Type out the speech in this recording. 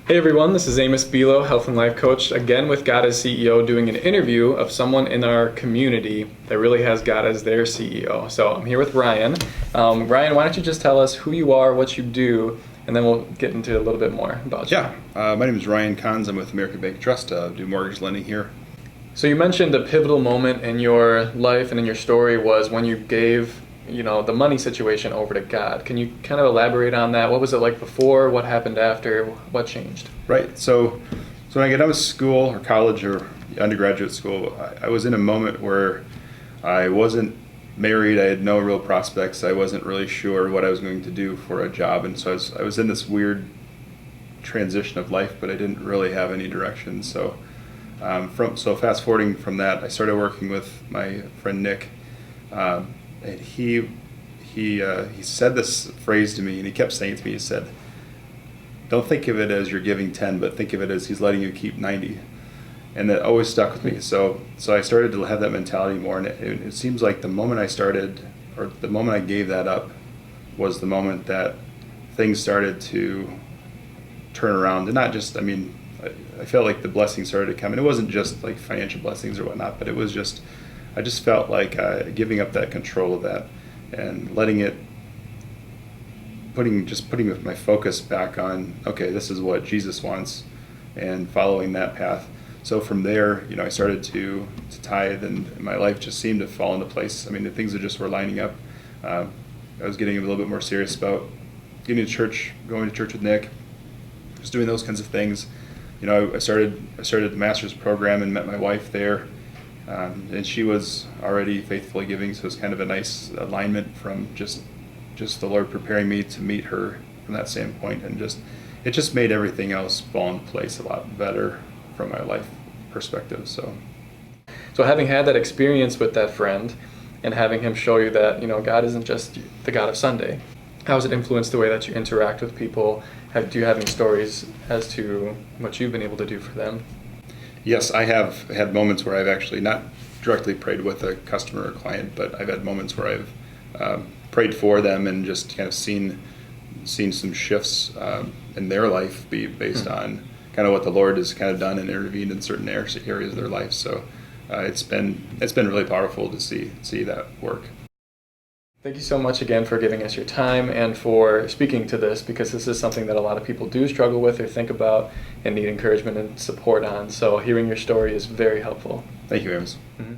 Hey everyone, this is Amos Bilo, Health and Life Coach, again with God as CEO, doing an interview of someone in our community that really has God as their CEO. So I'm here with Ryan. Ryan, why don't you just tell us who you are, what you do, and then we'll get into a little bit more about you. My name is Ryan Konz. I'm with American Bank Trust. Do mortgage lending here. So you mentioned a pivotal moment in your life and in your story was when you gave the money situation over to God. Can you kind of elaborate on that? What was it like before? What happened after? What changed? Right. So when I got out of school or college or undergraduate school, I was in a moment where I wasn't married. I had no real prospects. I wasn't really sure what I was going to do for a job. And so I was in this weird transition of life, but I didn't really have any direction. So fast forwarding from that, I started working with my friend Nick. And he said this phrase to me, and he kept saying it to me. He said, "Don't think of it as you're giving 10, but think of it as he's letting you keep 90." And that always stuck with me. So I started to have that mentality more, and it seems like the moment I started, or the moment I gave that up, was the moment that things started to turn around. And not just, I felt like the blessings started to come. And it wasn't just like financial blessings or whatnot, but it was just, I just felt like giving up that control of that and letting it, putting my focus back on, okay, this is what Jesus wants, and following that path. So from there, I started to tithe, and my life just seemed to fall into place. The things that just were lining up. I was getting a little bit more serious about getting to church, going to church with Nick, just doing those kinds of things. I started the master's program and met my wife there. And she was already faithfully giving, so it was kind of a nice alignment from just the Lord preparing me to meet her from that standpoint, and it just made everything else fall in place a lot better from my life perspective. So having had that experience with that friend, and having him show you that God isn't just the God of Sunday, how has it influenced the way that you interact with people? Do you have any stories as to what you've been able to do for them? Yes, I have had moments where I've actually not directly prayed with a customer or client, but I've had moments where I've prayed for them and just kind of seen some shifts in their life be based on kind of what the Lord has kind of done and intervened in certain areas of their life. So it's been really powerful to see that work. Thank you so much again for giving us your time and for speaking to this, because this is something that a lot of people do struggle with or think about and need encouragement and support on. So hearing your story is very helpful. Thank you, Amos. Mm-hmm.